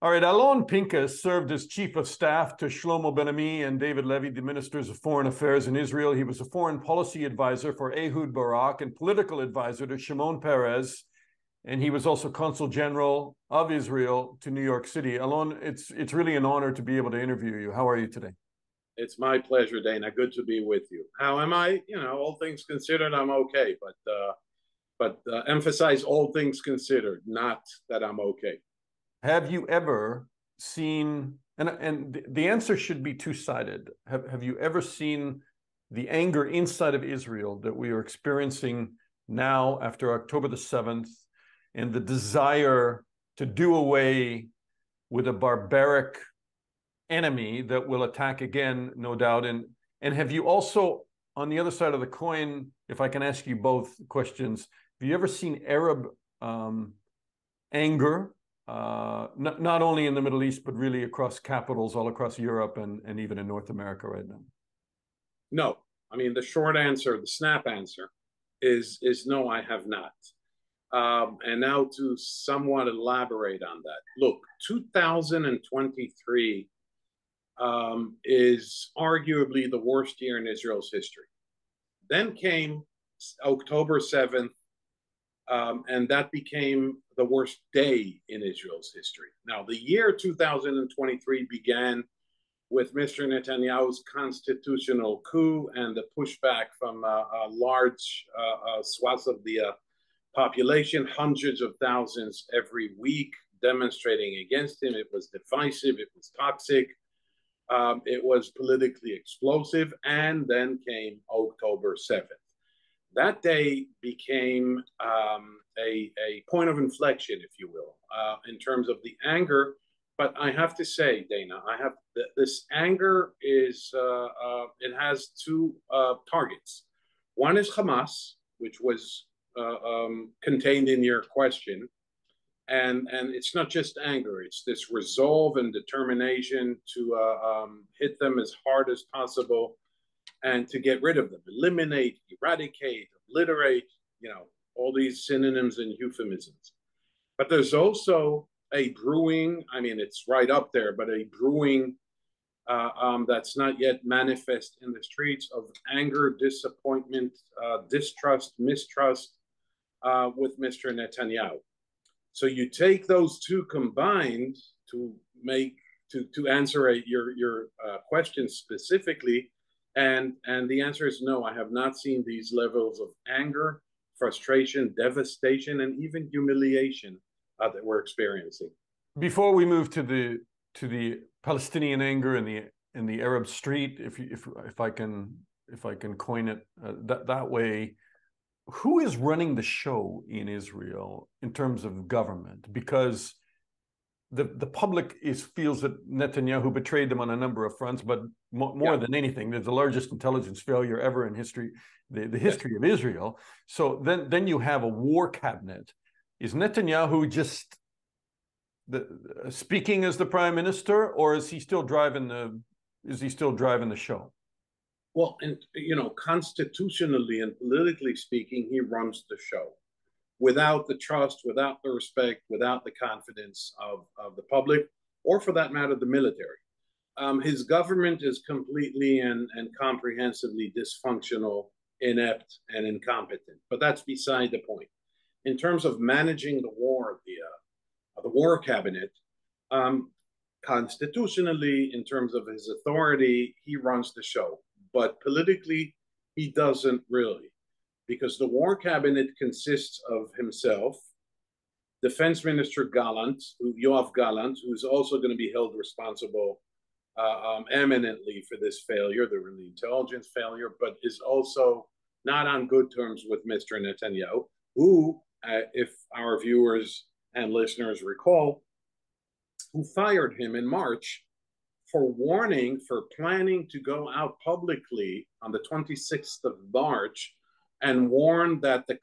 All right, Alon Pinkas served as chief of staff to Shlomo Ben-Ami and David Levy, the ministers of foreign affairs in Israel. He was a foreign policy advisor for Ehud Barak and political advisor to Shimon Peres. And he was also consul general of Israel to New York City. Alon, it's really an honor to be able to interview you. How are you today? It's my pleasure, Dana. Good to be with you. How am I? All things considered, I'm okay. But emphasize all things considered, not that I'm okay. Have you ever seen, and the answer should be two-sided. Have you ever seen the anger inside of Israel that we are experiencing now after October the 7th, and the desire to do away with a barbaric enemy that will attack again, no doubt? And have you also, on the other side of the coin, if I can ask you both questions, have you ever seen Arab anger, not only in the Middle East, but really across capitals all across Europe and even in North America right now? No. I mean, the short answer, the snap answer is no, I have not. And now to somewhat elaborate on that. Look, 2023 is arguably the worst year in Israel's history. Then came October 7th, and that became the worst day in Israel's history. Now, the year 2023 began with Mr. Netanyahu's constitutional coup and the pushback from large swaths of the population, hundreds of thousands every week demonstrating against him. It was divisive, it was toxic, it was politically explosive, and then came October 7th. That day became a point of inflection, if you will, in terms of the anger. But I have to say, Dana, this anger is it has two targets. One is Hamas, which was contained in your question, and it's not just anger; it's this resolve and determination to hit them as hard as possible and to get rid of them, eliminate, eradicate, obliterate, all these synonyms and euphemisms. But there's also a brewing, I mean, it's right up there, but a brewing that's not yet manifest in the streets of anger, disappointment, distrust, mistrust with Mr. Netanyahu. So you take those two combined to answer your question specifically, and the answer is no, I have not seen these levels of anger, frustration, devastation, and even humiliation that we're experiencing. Before we move to the Palestinian anger in the Arab street, if I can coin it that way, who is running the show in Israel in terms of government? Because the public feels that Netanyahu betrayed them on a number of fronts, but more than anything, there's the largest intelligence failure ever in history, the history of Israel. So then you have a war cabinet. Is Netanyahu just speaking as the prime minister, or is he still driving the show? Well, and constitutionally and politically speaking, he runs the show. Without the trust, without the respect, without the confidence of the public, or for that matter, the military. His government is completely and comprehensively dysfunctional, inept, and incompetent. But that's beside the point. In terms of managing the war, the war cabinet, constitutionally, in terms of his authority, he runs the show. But politically, he doesn't really. Because the war cabinet consists of himself, Defense Minister Gallant, Yoav Gallant, who's also going to be held responsible eminently for this failure, the intelligence failure, but is also not on good terms with Mr. Netanyahu, who, if our viewers and listeners recall, who fired him in March for planning to go out publicly on the 26th of March and warn that the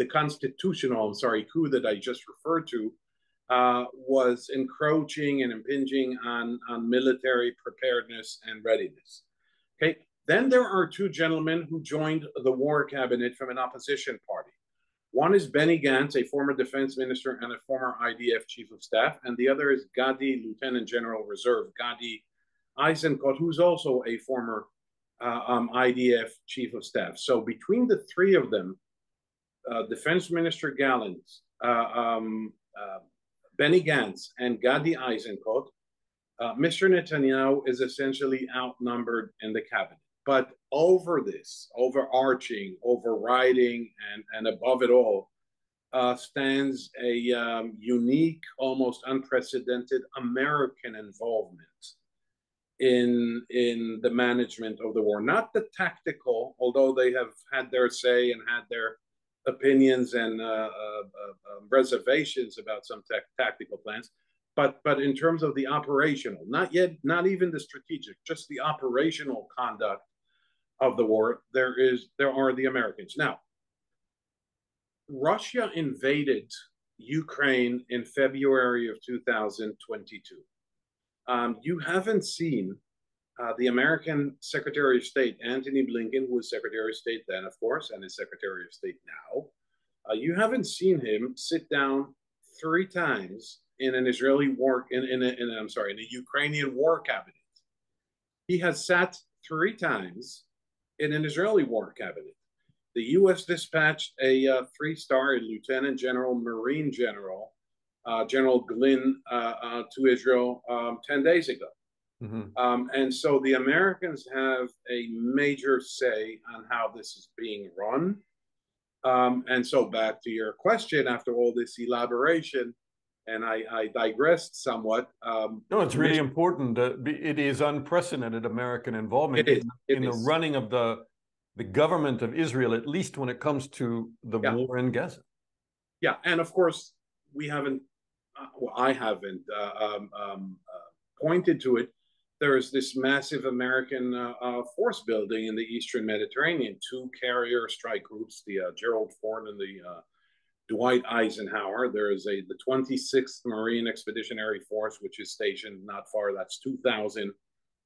constitutional coup that I just referred to was encroaching and impinging on military preparedness and readiness. Okay. Then there are two gentlemen who joined the war cabinet from an opposition party. One is Benny Gantz, a former defense minister and a former IDF chief of staff, and the other is Gadi, Lieutenant General Reserve Gadi Eisenkot, who's also a former IDF chief of staff. So between the three of them, Defense Minister Gallants, Benny Gantz, and Gadi Eisenkot, Mr. Netanyahu is essentially outnumbered in the cabinet. But over this, overarching, overriding, and above it all, stands a unique, almost unprecedented American involvement in the management of the war. Not the tactical, although they have had their say and had their opinions and reservations about some tactical plans, but in terms of the operational, not even the strategic, just the operational conduct of the war, there are the Americans. Now, Russia invaded Ukraine in February of 2022. You haven't seen the American Secretary of State, Antony Blinken, who was Secretary of State then, of course, and is Secretary of State now. You haven't seen him sit down 3 times in an Israeli war, in a Ukrainian war cabinet. He has sat 3 times in an Israeli war cabinet. The U.S. dispatched a 3-star Lieutenant General, Marine General, General Glynn, to Israel 10 days ago. Mm-hmm. And so the Americans have a major say on how this is being run. And so back to your question, after all this elaboration, and I digressed somewhat. No, it's really important. It is unprecedented American involvement in the running of the government of Israel, at least when it comes to the war in Gaza. Yeah, and of course, we haven't, I haven't pointed to it. There's this massive American force building in the Eastern Mediterranean, 2 carrier strike groups, the Gerald Ford and the Dwight Eisenhower. There is the 26th Marine Expeditionary Force, which is stationed not far. That's 2,000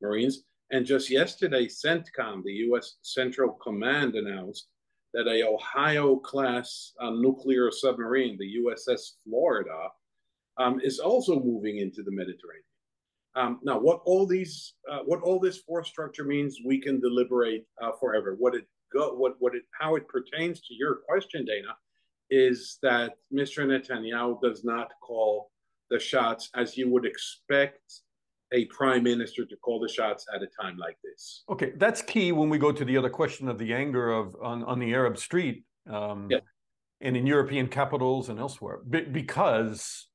Marines. And just yesterday, CENTCOM, the U.S. Central Command, announced that a Ohio-class nuclear submarine, the USS Florida, is also moving into the Mediterranean. Now, what all this force structure means, we can deliberate forever. How it pertains to your question, Dana, is that Mr. Netanyahu does not call the shots as you would expect a prime minister to call the shots at a time like this. Okay, that's key when we go to the other question of the anger on the Arab street, and in European capitals and elsewhere, because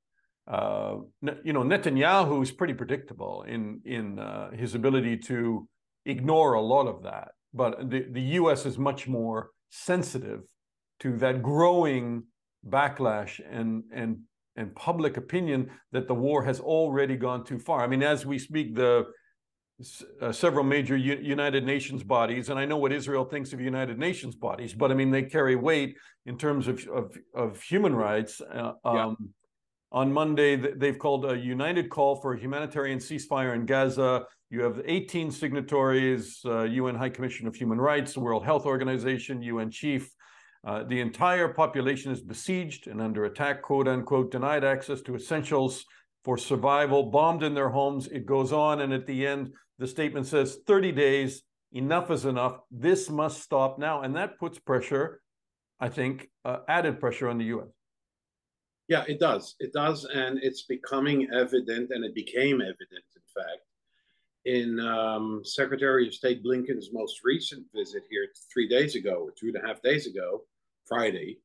Netanyahu is pretty predictable in his ability to ignore a lot of that, but the U.S. is much more sensitive to that growing backlash and public opinion that the war has already gone too far. I mean, as we speak, the several major United Nations bodies, and I know what Israel thinks of United Nations bodies, but I mean, they carry weight in terms of human rights. On Monday, they've called a united call for a humanitarian ceasefire in Gaza. You have 18 signatories, UN High Commission of Human Rights, the World Health Organization, UN Chief. The entire population is besieged and under attack, quote unquote, denied access to essentials for survival, bombed in their homes. It goes on, and at the end, the statement says 30 days, enough is enough. This must stop now. And that puts pressure, I think, added pressure on the U.S. Yeah, it does. It does, and it's becoming evident, and it became evident, in fact, in Secretary of State Blinken's most recent visit here 3 days ago, or 2.5 days ago, Friday,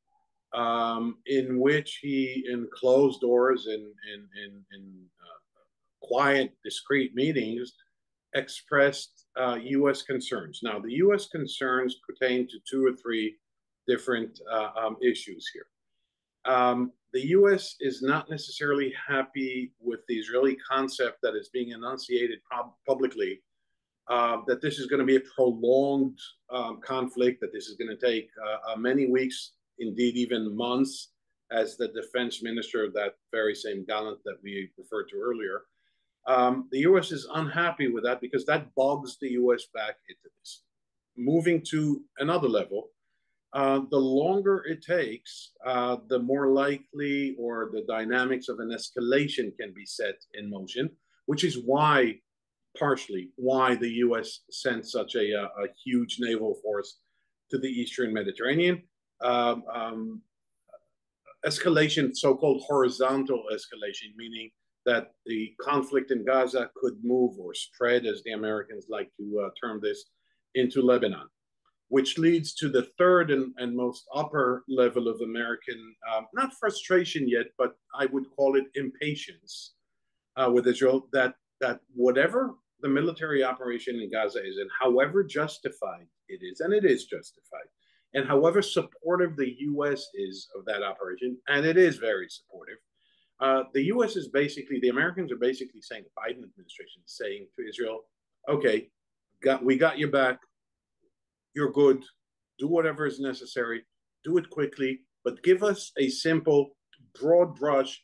in which he, in closed doors, in quiet, discreet meetings, expressed U.S. concerns. Now, the U.S. concerns pertain to 2 or 3 different issues here. The U.S. is not necessarily happy with the Israeli concept that is being enunciated publicly, that this is going to be a prolonged conflict, that this is going to take many weeks, indeed even months, as the defense minister, that very same Gallant that we referred to earlier. The U.S. is unhappy with that because that bogs the U.S. back into this. Moving to another level, the longer it takes, the more likely or the dynamics of an escalation can be set in motion, which is why, partially, why the U.S. sent such a huge naval force to the Eastern Mediterranean. Um, um, Escalation, so-called horizontal escalation, meaning that the conflict in Gaza could move or spread, as the Americans like to term this, into Lebanon, which leads to the third and most upper level of American, not frustration yet, but I would call it impatience with Israel, that whatever the military operation in Gaza is, and however justified it is, and it is justified, and however supportive the U.S. is of that operation, and it is very supportive, the U.S. is basically, the Americans are basically saying, the Biden administration is saying to Israel, okay, we got your back, you're good, do whatever is necessary, do it quickly, but give us a simple, broad brush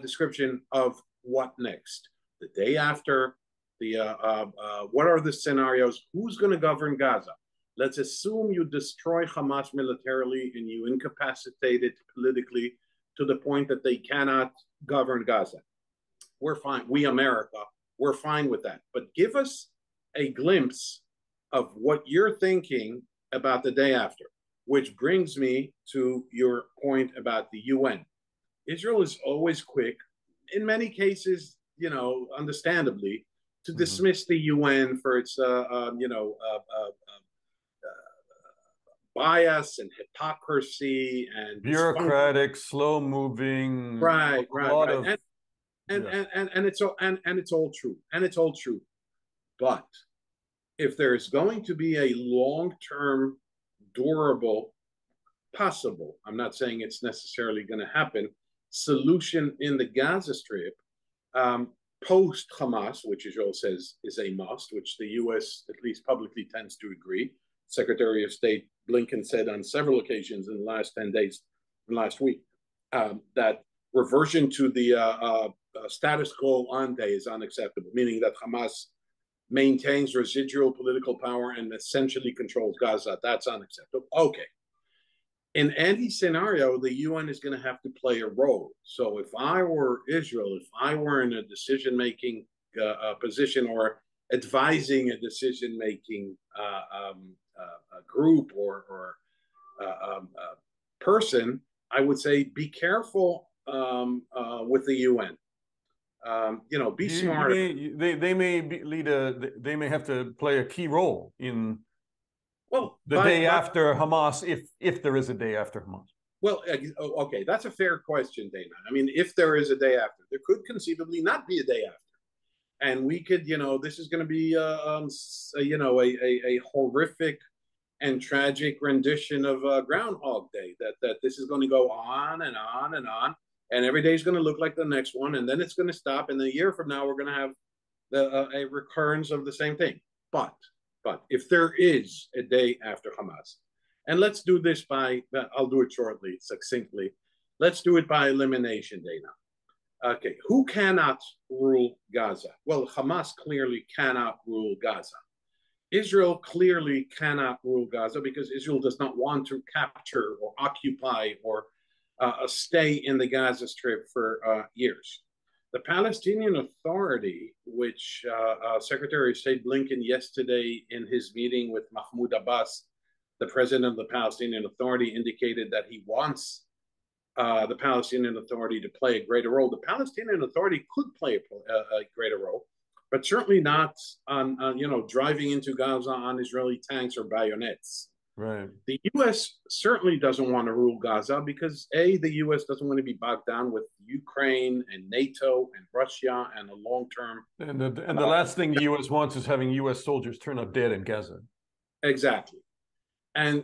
description of what next. The day after, what are the scenarios? Who's going to govern Gaza? Let's assume you destroy Hamas militarily and you incapacitate it politically to the point that they cannot govern Gaza. We're fine. We, America, we're fine with that. But give us a glimpse of what you're thinking about the day after, which brings me to your point about the UN. Israel is always quick, in many cases, understandably, to dismiss the UN for its, bias and hypocrisy and bureaucratic, slow-moving. right, Of, and it's all true, But if there is going to be a long-term, durable, possible, I'm not saying it's necessarily going to happen, solution in the Gaza Strip, post Hamas, which Israel says is a must, which the U.S. at least publicly tends to agree. Secretary of State Blinken said on several occasions in the last 10 days, last week, that reversion to the status quo ante is unacceptable, meaning that Hamas maintains residual political power and essentially controls Gaza. That's unacceptable. Okay. In any scenario, the UN is going to have to play a role. So if I were Israel, if I were in a decision-making position or advising a decision-making group or person, I would say be careful with the UN. Be smart. They may lead they may have to play a key role in the day after Hamas, if there is a day after Hamas. Well, okay, that's a fair question, Dana. I mean, if there is a day after, there could conceivably not be a day after. And we could, this is going to be, a horrific and tragic rendition of Groundhog Day. That this is going to go on and on and on, and every day is going to look like the next one, and then it's going to stop. And a year from now, we're going to have a recurrence of the same thing. But if there is a day after Hamas, and let's do this I'll do it shortly, succinctly. Let's do it by elimination, Dana. Okay, who cannot rule Gaza? Well, Hamas clearly cannot rule Gaza. Israel clearly cannot rule Gaza because Israel does not want to capture or occupy or stay in the Gaza Strip for years. The Palestinian Authority, which Secretary of State Blinken yesterday in his meeting with Mahmoud Abbas, the president of the Palestinian Authority, indicated that he wants the Palestinian Authority to play a greater role. The Palestinian Authority could play a greater role, but certainly not on driving into Gaza on Israeli tanks or bayonets. Right. The U.S. certainly doesn't want to rule Gaza because the U.S. doesn't want to be bogged down with Ukraine and NATO and Russia and a long-term. And the last thing the U.S. wants is having U.S. soldiers turn up dead in Gaza. Exactly. And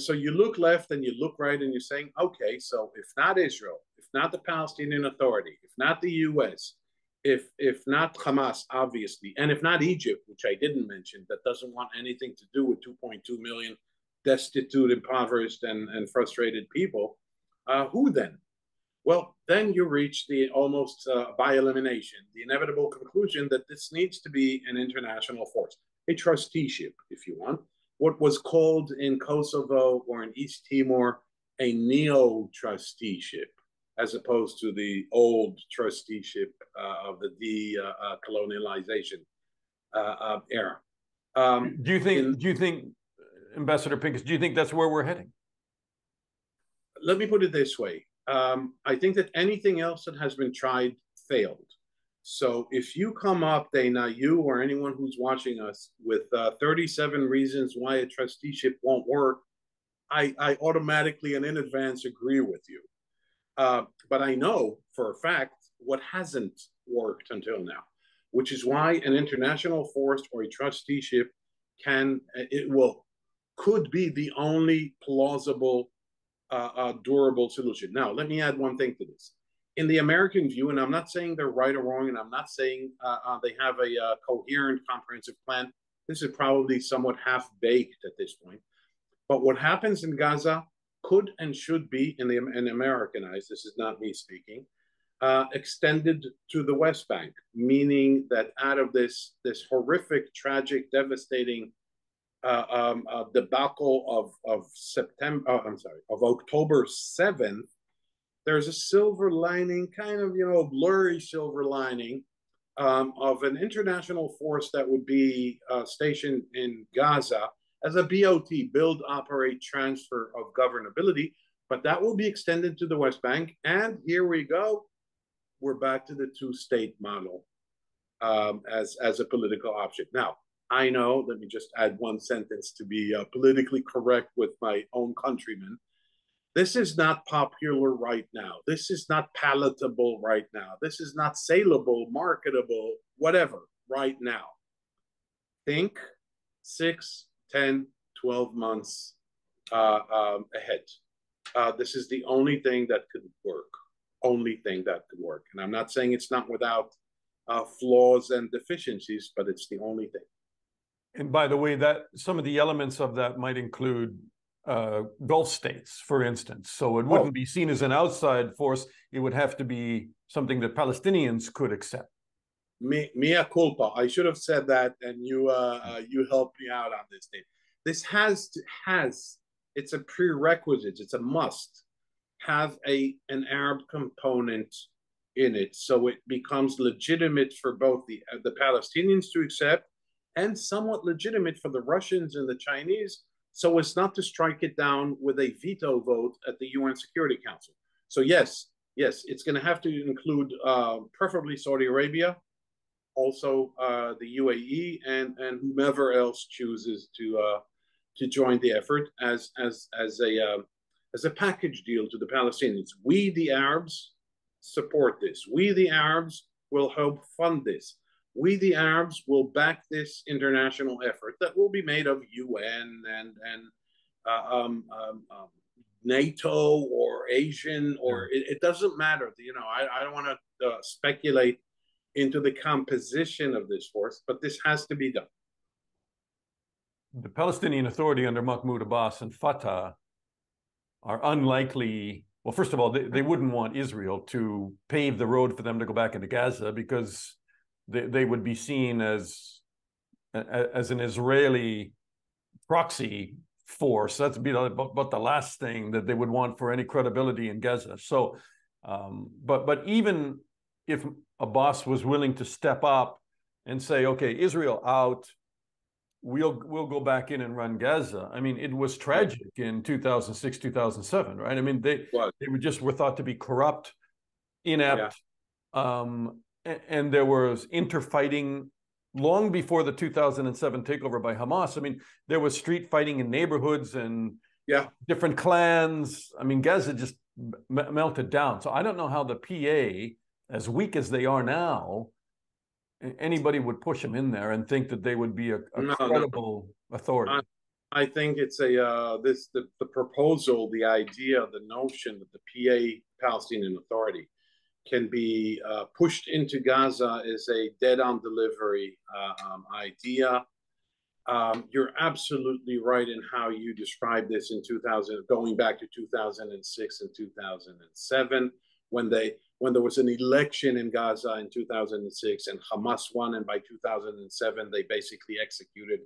so you look left and you look right and you're saying, okay, so if not Israel, if not the Palestinian Authority, if not the U.S., if not Hamas, obviously, and if not Egypt, which I didn't mention, that doesn't want anything to do with 2.2 million destitute, impoverished, and frustrated people, who then? Well, then you reach the almost by elimination, the inevitable conclusion that this needs to be an international force, a trusteeship, if you want, what was called in Kosovo or in East Timor a neo-trusteeship, as opposed to the old trusteeship of the decolonialization era. Do you think, Ambassador Pinkas, do you think that's where we're heading? Let me put it this way. I think that anything else that has been tried failed. So if you come up, Dana, you or anyone who's watching us, with 37 reasons why a trusteeship won't work, I automatically and in advance agree with you. But I know for a fact what hasn't worked until now, which is why an international force or a trusteeship could be the only plausible, durable solution. Now, let me add one thing to this. In the American view, and I'm not saying they're right or wrong, and I'm not saying they have a coherent, comprehensive plan. This is probably somewhat half-baked at this point. But what happens in Gaza could and should be, in American eyes, this is not me speaking, extended to the West Bank, meaning that out of this horrific, tragic, devastating debacle of October 7th, there's a silver lining, kind of, blurry silver lining, of an international force that would be stationed in Gaza as a BOT, build, operate, transfer of governability, but that will be extended to the West Bank. And here we go. We're back to the two-state model as a political option. Now, I know, let me just add one sentence to be politically correct with my own countrymen. This is not popular right now. This is not palatable right now. This is not saleable, marketable, whatever, right now. Think 6, 10, 12 months ahead. This is the only thing that could work. Only thing that could work. And I'm not saying it's not without flaws and deficiencies, but it's the only thing. And by the way, that some of the elements of that might include Gulf states, for instance. So it wouldn't be seen as an outside force. It would have to be something that Palestinians could accept. Mea culpa. I should have said that, and you helped me out on this thing. This has it's a prerequisite. It's a must have an Arab component in it, so it becomes legitimate for both the Palestinians to accept, and somewhat legitimate for the Russians and the Chinese, so as not to strike it down with a veto vote at the UN Security Council. So yes, it's going to have to include preferably Saudi Arabia, also the UAE, and whomever else chooses to join the effort as a package deal to the Palestinians. We, the Arabs, support this. We, the Arabs, will help fund this. We, the Arabs, will back this international effort that will be made of UN and NATO or Asian, or it doesn't matter. I don't want to speculate into the composition of this force, but this has to be done. The Palestinian Authority under Mahmoud Abbas and Fatah are unlikely. Well, first of all, they wouldn't want Israel to pave the road for them to go back into Gaza, because they would be seen as an Israeli proxy force. That's be about the last thing that they would want for any credibility in Gaza. So, but even if Abbas was willing to step up and say, okay, Israel out, we'll go back in and run Gaza. I mean, it was tragic in 2006, 2007, right? I mean, they were thought to be corrupt, inept, and there was interfighting long before the 2007 takeover by Hamas. I mean, there was street fighting in neighborhoods and different clans. I mean, Gaza just melted down. So I don't know how the PA, as weak as they are now, anybody would push them in there and think that they would be a credible authority. I think it's the proposal, the idea, the notion that the PA, Palestinian Authority, can be pushed into Gaza is a dead-on delivery idea. You're absolutely right in how you described this in 2000, going back to 2006 and 2007, when there was an election in Gaza in 2006 and Hamas won, and by 2007 they basically executed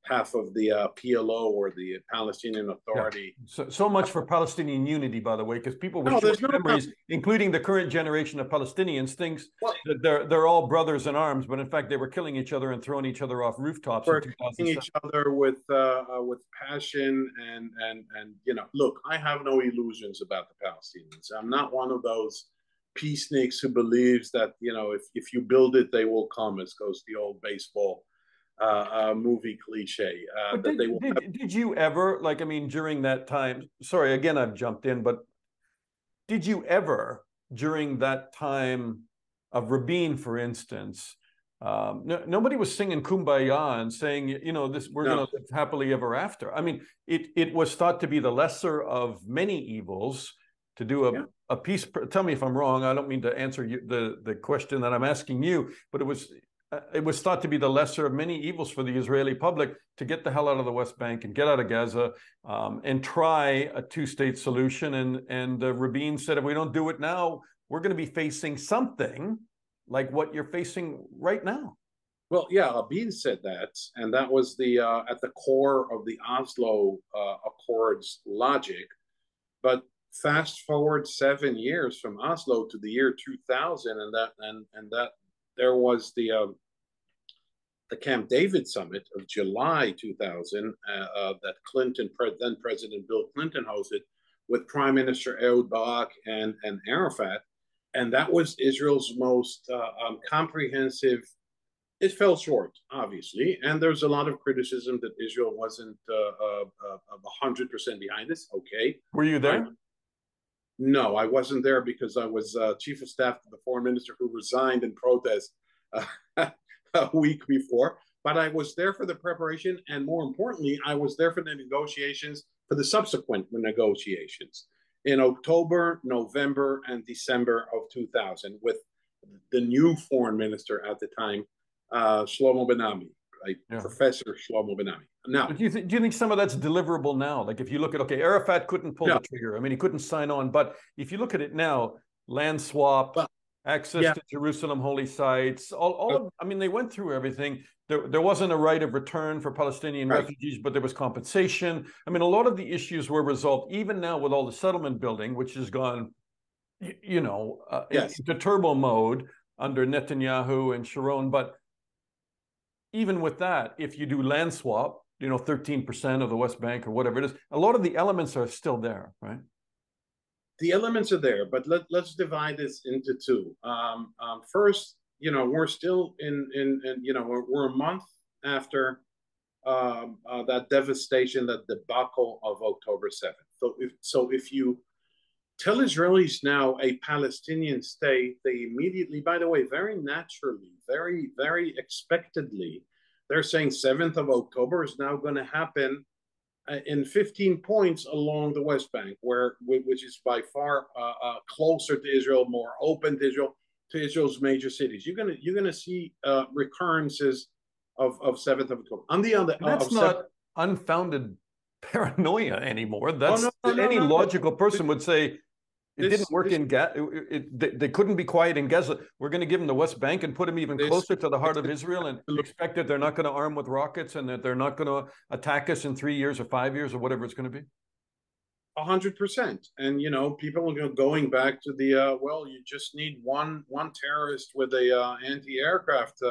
half of the PLO, or the Palestinian Yeah. Authority. So much for Palestinian unity, by the way, because people with No, short there's no memories, including the current generation of Palestinians, thinks well, that they're all brothers in arms, but in fact they were killing each other and throwing each other off rooftops in we're killing 2007. each other with passion, and look, I have no illusions about the Palestinians. I'm not one of those peaceniks who believes that if you build it, they will come. As goes the old baseball movie cliche, But that they will. did you ever, like, I mean, during that time, sorry, again, I've jumped in, but did you ever, during that time of Rabin, for instance, nobody was singing Kumbaya and saying, this, we're No. going to live happily ever after. I mean, it was thought to be the lesser of many evils to do a peace. Tell me if I'm wrong. I don't mean to answer the question that I'm asking you, but it was thought to be the lesser of many evils for the Israeli public to get the hell out of the West Bank and get out of Gaza, and try a two-state solution. And Rabin said, if we don't do it now, we're going to be facing something like what you're facing right now. Well, yeah, Rabin said that, and that was the at the core of the Oslo Accords logic. But fast forward 7 years from Oslo to the year 2000, and that there was the Camp David summit of July 2000 that then President Bill Clinton hosted, with Prime Minister Ehud Barak and Arafat, and that was Israel's most comprehensive. It fell short, obviously, and there's a lot of criticism that Israel wasn't 100% behind this. Okay, were you there? No, I wasn't there because I was chief of staff to the foreign minister who resigned in protest a week before. But I was there for the preparation, and more importantly, I was there for the negotiations, for the subsequent negotiations in October, November, and December of 2000 with the new foreign minister at the time, Shlomo Ben-Ami, right? Yeah. Professor Shlomo Ben-Ami. Now, do you think some of that's deliverable now? Like, if you look at, okay, Arafat couldn't pull the trigger. I mean, he couldn't sign on. But if you look at it now, land swap, access to Jerusalem holy sites, all of, I mean, they went through everything. There wasn't a right of return for Palestinian refugees, but there was compensation. I mean, a lot of the issues were resolved, even now with all the settlement building, which has gone, into turbo mode under Netanyahu and Sharon. But even with that, if you do land swap, 13% of the West Bank or whatever it is, a lot of the elements are still there, right? The elements are there, but let's divide this into two. First, we're still we're a month after that devastation, that debacle of October 7th. So if you tell Israelis now a Palestinian state, they immediately, by the way, very naturally, very, very expectedly, they're saying 7th of October is now going to happen in 15 points along the West Bank, which is by far closer to Israel, more open to Israel's major cities. You're gonna see recurrences of 7th of October. On the other, that's not unfounded paranoia anymore. That's any logical person would say. It didn't work in Gaza. They couldn't be quiet in Gaza. We're going to give them the West Bank and put them even closer to the heart of Israel and expect that they're not going to arm with rockets and that they're not going to attack us in 3 years or 5 years or whatever it's going to be. 100%. And people are going back to the well, you just need one terrorist with a anti-aircraft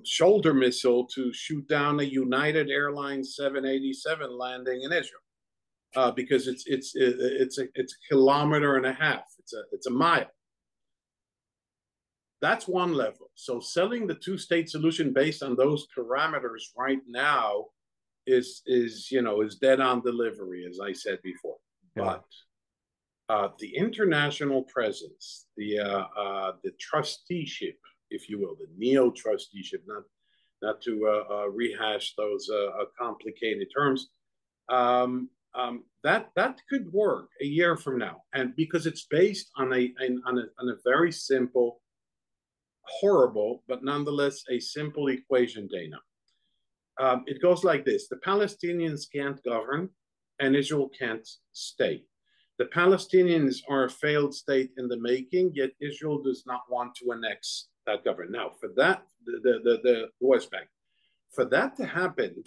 shoulder missile to shoot down a United Airlines 787 landing in Israel. Because it's a kilometer and a half. It's a mile. That's one level. So selling the two-state solution based on those parameters right now is dead on delivery, as I said before. Yeah. But the international presence, the trusteeship, if you will, the neo-trusteeship, not to rehash those complicated terms. That could work a year from now, and because it's based on a very simple, horrible, but nonetheless a simple equation, Dana. It goes like this: the Palestinians can't govern, and Israel can't stay. The Palestinians are a failed state in the making, yet Israel does not want to annex that government. Now, for that, the West Bank. For that to happen,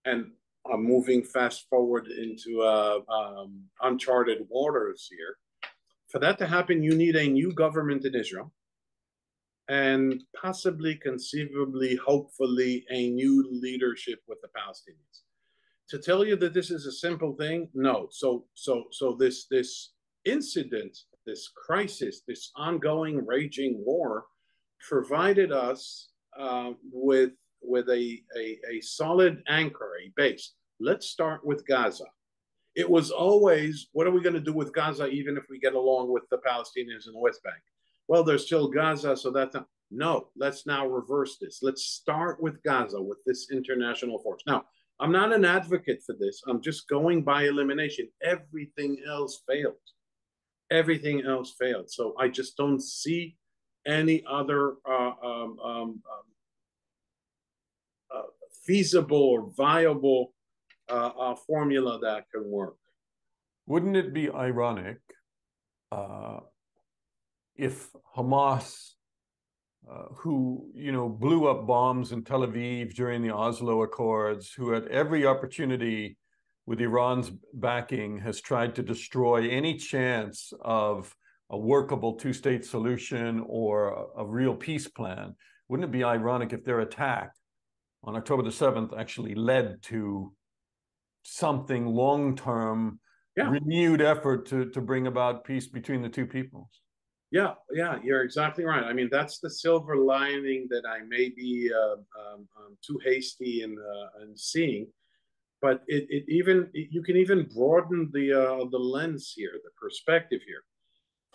and I'm moving fast forward into uncharted waters here. For that to happen, you need a new government in Israel and possibly, conceivably, hopefully, a new leadership with the Palestinians. To tell you that this is a simple thing, no. So this incident, this crisis, this ongoing raging war, provided us with a solid anchor, a base. Let's start with Gaza. It was always, what are we going to do with Gaza, even if we get along with the Palestinians in the West Bank? Well, there's still Gaza, so that's not. No, let's now reverse this. Let's start with Gaza, with this international force. Now, I'm not an advocate for this. I'm just going by elimination. Everything else failed. Everything else failed. So I just don't see any other feasible or viable formula that can work. Wouldn't it be ironic if Hamas, who blew up bombs in Tel Aviv during the Oslo Accords, who had every opportunity with Iran's backing has tried to destroy any chance of a workable two-state solution or a real peace plan? Wouldn't it be ironic if their attack on October the 7th actually led to something long-term, renewed effort to bring about peace between the two peoples? Yeah, you're exactly right. I mean, that's the silver lining that I may be too hasty in seeing. But you can even broaden the lens here, the perspective here.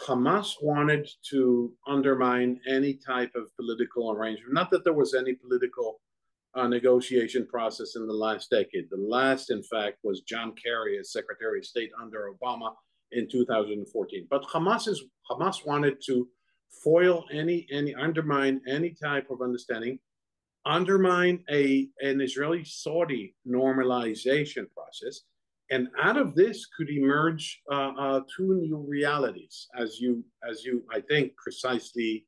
Hamas wanted to undermine any type of political arrangement. Not that there was any political negotiation process in the last decade. The last, in fact, was John Kerry as Secretary of State under Obama in 2014. But Hamas wanted to foil undermine any type of understanding, undermine an Israeli-Saudi normalization process, and out of this could emerge two new realities, as you I think precisely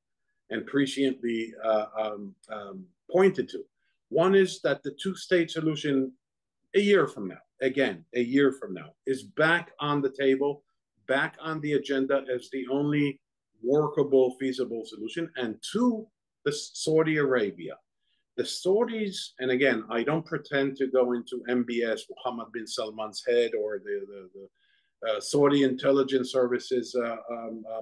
and presciently pointed to. One is that the two-state solution a year from now, again, a year from now, is back on the table, back on the agenda as the only workable, feasible solution. And two, the Saudi Arabia. The Saudis, and again, I don't pretend to go into MBS, Mohammed bin Salman's head, or the Saudi intelligence services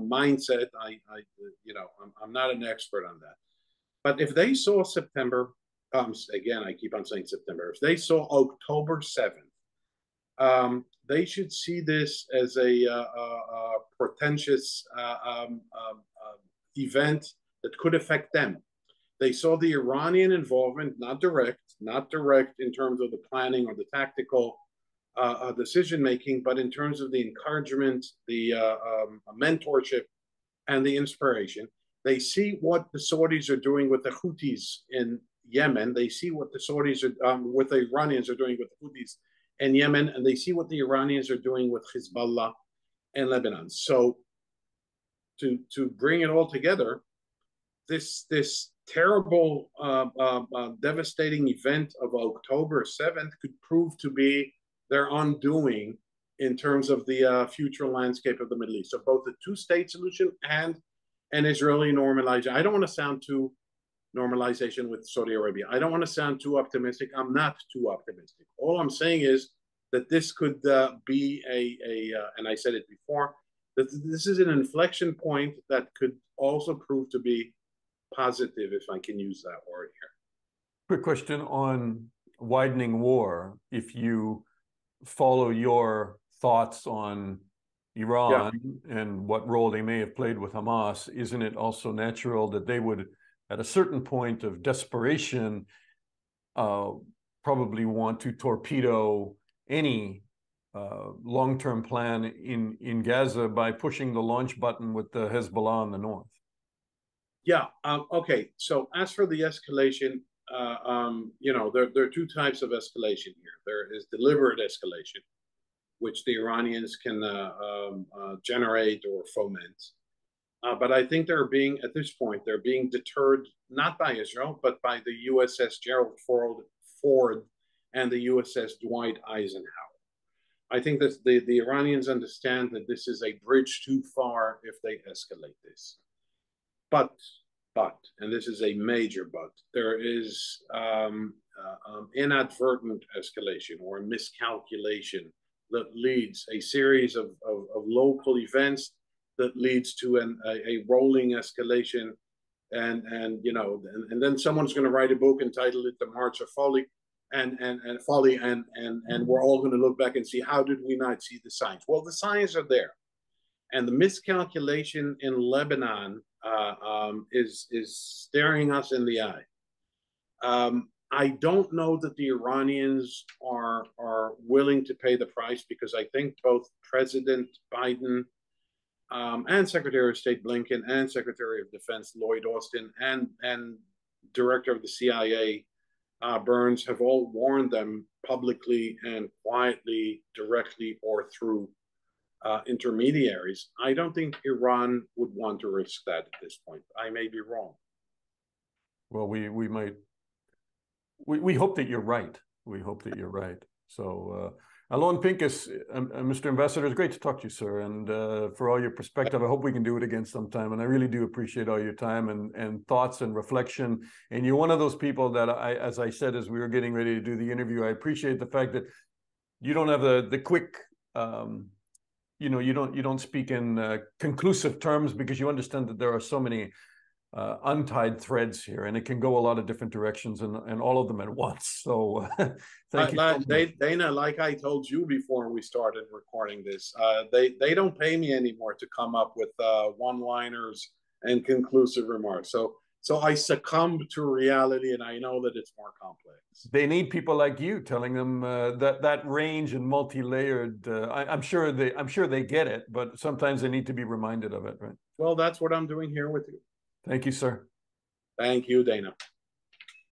mindset. I'm not an expert on that. But if they saw September, again, I keep on saying September. If they saw October 7th, they should see this as a portentous event that could affect them. They saw the Iranian involvement, not direct in terms of the planning or the tactical decision making, but in terms of the encouragement, the mentorship, and the inspiration. They see what the Saudis are doing with the Houthis in Yemen. They see what the Saudis are, what the Iranians are doing with the Houthis in Yemen, and they see what the Iranians are doing with Hezbollah in Lebanon. So, to bring it all together, this terrible, devastating event of October 7th could prove to be their undoing in terms of the future landscape of the Middle East. So both the two-state solution and an Israeli normalization. I don't want to sound too normalization with Saudi Arabia. I don't want to sound too optimistic. I'm not too optimistic. All I'm saying is that this could be and I said it before, that this is an inflection point that could also prove to be positive, if I can use that word here. Quick question on widening war. If you follow your thoughts on Iran and what role they may have played with Hamas, isn't it also natural that they would, at a certain point of desperation, probably want to torpedo any long-term plan in Gaza by pushing the launch button with the Hezbollah in the north? Yeah. Okay. So as for the escalation, there are two types of escalation here. There is deliberate escalation, which the Iranians can generate or foment. But I think at this point, they're being deterred not by Israel, but by the USS Gerald Ford and the USS Dwight Eisenhower. I think that the Iranians understand that this is a bridge too far if they escalate this. But, and this is a major but, there is inadvertent escalation or miscalculation that leads a series of local events that leads to a rolling escalation, and then someone's going to write a book entitled "The March of Folly," and folly, and we're all going to look back and see, how did we not see the signs? Well, the signs are there, and the miscalculation in Lebanon is staring us in the eye. I don't know that the Iranians are willing to pay the price, because I think both President Biden and Secretary of State Blinken and Secretary of Defense Lloyd Austin and Director of the CIA Burns have all warned them publicly and quietly, directly or through intermediaries. I don't think Iran would want to risk that at this point. I may be wrong. Well, we hope that you're right. We hope that you're right. So, Alon Pinkas, Mr. Ambassador, it's great to talk to you, sir. And for all your perspective, I hope we can do it again sometime. And I really do appreciate all your time and thoughts and reflection. And you're one of those people that as I said, as we were getting ready to do the interview, I appreciate the fact that you don't have the quick, you don't speak in conclusive terms, because you understand that there are so many untied threads here, and it can go a lot of different directions, and all of them at once. So thank you so much. Dana, like I told you before we started recording this, they don't pay me anymore to come up with one-liners and conclusive remarks. So I succumb to reality, and I know that it's more complex. They need people like you telling them that range and multi-layered. I'm sure they get it, but sometimes they need to be reminded of it, right? Well, that's what I'm doing here with you. Thank you, sir. Thank you, Dana.